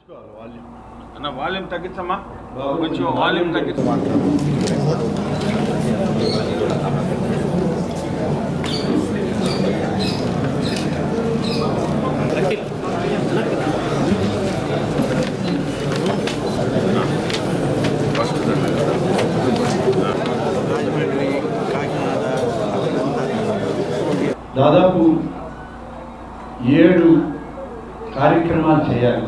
అన్న వాల్యూమ్ తగ్గించమ్మా, కొంచెం వాల్యూమ్ తగ్గించమా. దాదాపు 7 కార్యక్రమాలు చేయాలి.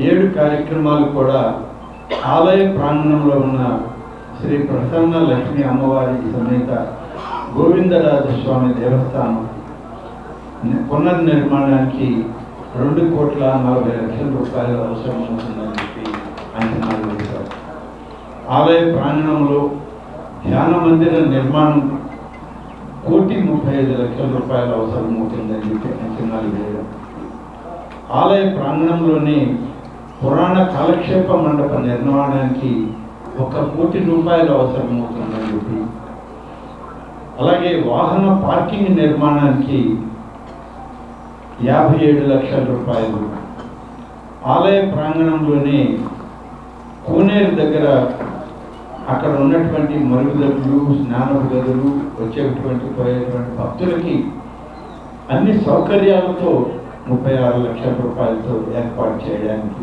7 కార్యక్రమాలు కూడా ఆలయ ప్రాంగణంలో ఉన్న శ్రీ ప్రసన్న లక్ష్మీ అమ్మవారి సమేత గోవిందరాజస్వామి దేవస్థానం పునర్నిర్మాణానికి 2,40,00,000 రూపాయలు అవసరం అవుతుందని చెప్పి అంచనాలు వేశారు. ఆలయ ప్రాంగణంలో ధ్యాన మందిర నిర్మాణం 1,35,00,000 రూపాయలు అవసరం అవుతుందని చెప్పి అంచనాలు వేయడం, ఆలయ ప్రాంగణంలోని పురాణ కాలక్షేప మండప నిర్మాణానికి 1 కోటి రూపాయలు అవసరమవుతుందని చెప్పి, అలాగే వాహన పార్కింగ్ నిర్మాణానికి 57 లక్షల రూపాయలు, ఆలయ ప్రాంగణంలోని కోనేరు దగ్గర అక్కడ ఉన్నటువంటి మరుగుదొడ్లు, స్నానపు గదులు, వచ్చేటువంటి పోయేటువంటి భక్తులకి అన్ని సౌకర్యాలతో 36 లక్షల రూపాయలతో ఏర్పాటు చేయడానికి,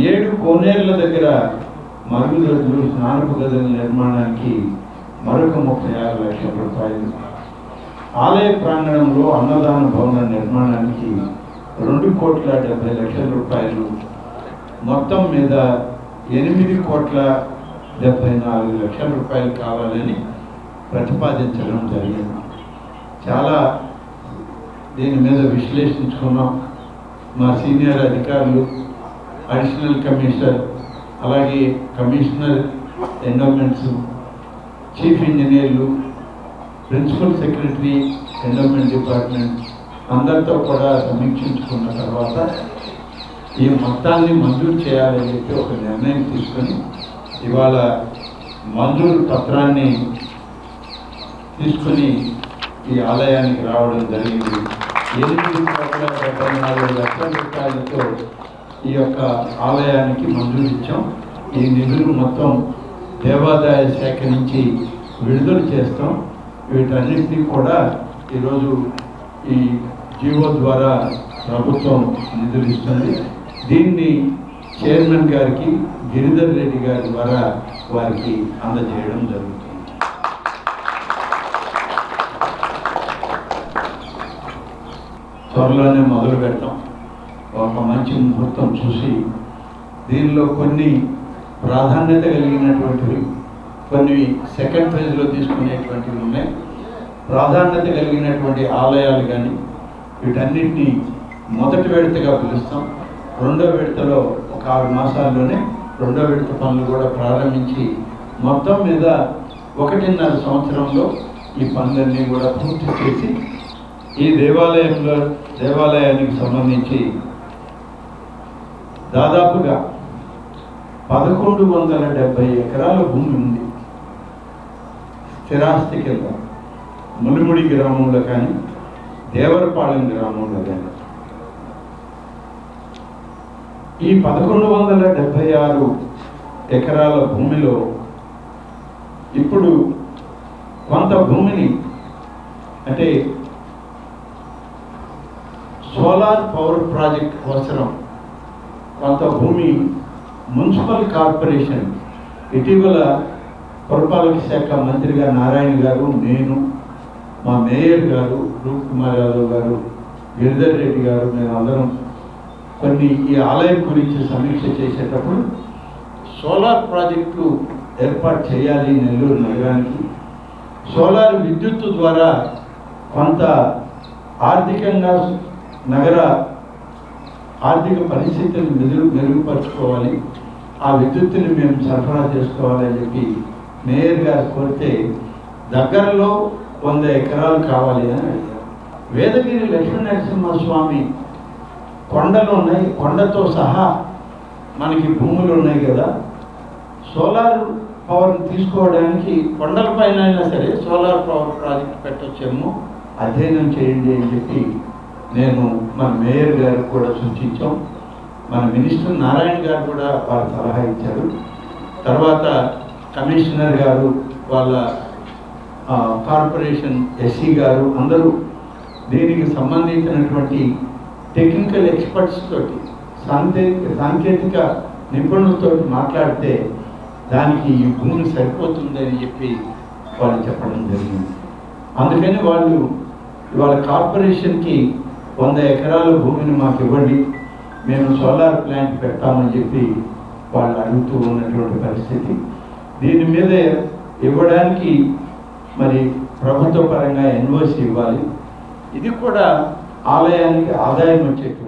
7 కోనేర్ల దగ్గర మరుగుదొడ్లు, స్నానపు గదుల నిర్మాణానికి మరొక 36 లక్షల రూపాయలు, ఆలయ ప్రాంగణంలో అన్నదాన భవన నిర్మాణానికి 2,70,00,000 రూపాయలు, మొత్తం మీద 8,74,00,000 రూపాయలు కావాలని ప్రతిపాదించడం జరిగింది. చాలా దీని మీద విశ్లేషించుకున్నాం. మా సీనియర్ అధికారులు, అడిషనల్ కమిషనర్, అలాగే కమిషనర్ ఎండోమెంట్స్, చీఫ్ ఇంజనీర్లు, ప్రిన్సిపల్ సెక్రటరీ ఎండోమెంట్ డిపార్ట్మెంట్ అందరితో కూడా సమీక్షించుకున్న తర్వాత ఈ మొత్తాన్ని మంజూరు చేయాలని చెప్పి ఒక నిర్ణయం తీసుకొని ఇవాళ మంజూరు పత్రాన్ని తీసుకొని ఈ ఆలయానికి రావడం జరిగింది. 8,74,00,000 రూపాయలతో ఈ యొక్క ఆలయానికి మంజూరు ఇచ్చాం. ఈ నిధులు మొత్తం దేవాదాయ శాఖ నుంచి విడుదల చేస్తాం. వీటన్నింటినీ కూడా ఈరోజు ఈ జీవో ద్వారా ప్రభుత్వం నిధులు ఇస్తుంది. దీన్ని చైర్మన్ గారికి, గిరిధర్ రెడ్డి గారి ద్వారా వారికి అందజేయడం జరుగుతుంది. త్వరలోనే మొదలు పెడతాం. ఒక మంచి ముహూర్తం చూసి దీనిలో కొన్ని ప్రాధాన్యత కలిగినటువంటివి, కొన్ని సెకండ్ ఫేజ్లో తీసుకునేటువంటివి ఉన్నాయి. ప్రాధాన్యత కలిగినటువంటి ఆలయాలు కానీ వీటన్నిటినీ మొదటి విడతగా పిలుస్తాం. రెండో విడతలో ఒక 6 మాసాల్లోనే రెండో విడత పనులు కూడా ప్రారంభించి మొత్తం మీద 1.5 సంవత్సరంలో ఈ పనులన్నీ కూడా పూర్తి చేసి ఈ దేవాలయానికి సంబంధించి దాదాపుగా 1,170 ఎకరాల భూమి ఉంది స్థిరాస్తి కింద. ములిముడి గ్రామంలో కానీ, దేవరపాలెం గ్రామంలో కానీ ఈ 1,176 ఎకరాల భూమిలో ఇప్పుడు కొంత భూమిని, అంటే సోలార్ పవర్ ప్రాజెక్ట్ అవసరం కొంత భూమి మున్సిపల్ కార్పొరేషన్, ఇటీవల పురపాలక శాఖ మంత్రిగా నారాయణ గారు, నేను, మా మేయర్ గారు రూప్ కుమార్ యాదవ్ గారు, గిరిధర్ రెడ్డి గారు, మేమందరం కొన్ని ఈ ఆలయం గురించి సమీక్ష చేసేటప్పుడు సోలార్ ప్రాజెక్టు ఏర్పాటు చేయాలి నెల్లూరు నగరానికి. సోలార్ విద్యుత్తు ద్వారా కొంత ఆర్థికంగా నగర ఆర్థిక పరిస్థితులను మెరుగుపరుచుకోవాలి, ఆ విద్యుత్తుని మేము సరఫరా చేసుకోవాలని చెప్పి మేయర్ గారు కోరితే దగ్గరలో 100 ఎకరాలు కావాలి అని అడిగారు. వేదగిరి లక్ష్మీనరసింహస్వామి కొండలు ఉన్నాయి, కొండతో సహా మనకి భూములు ఉన్నాయి కదా, సోలార్ పవర్ని తీసుకోవడానికి కొండలపైన అయినా సరే సోలార్ పవర్ ప్రాజెక్ట్ పెట్టొచ్చేమో, అధ్యయనం చేయండి అని చెప్పి నేను మా మేయర్ గారికి కూడా సూచించాం. మన మినిస్టర్ నారాయణ గారు కూడా వాళ్ళ సలహా ఇచ్చారు. తర్వాత కమిషనర్ గారు, వాళ్ళ కార్పొరేషన్ ఎస్సీ గారు అందరూ దీనికి సంబంధించినటువంటి టెక్నికల్ ఎక్స్పర్ట్స్ తోటి సాంకేతిక నిపుణులతో మాట్లాడితే దానికి ఈ భూమి సరిపోతుందని చెప్పి వాళ్ళు చెప్పడం జరిగింది. అందుకని వాళ్ళు ఇవాళ కార్పొరేషన్కి 100 ఎకరాల భూమిని మాకు ఇవ్వండి, మేము సోలార్ ప్లాంట్ పెడతామని చెప్పి వాళ్ళు అడుగుతూ ఉన్నటువంటి పరిస్థితి. దీని మీద ఇవ్వడానికి మరి ప్రభుత్వ పరంగా ఎన్ఓసి ఇవ్వాలి. ఇది కూడా ఆలయానికి ఆదాయం వచ్చేటువంటి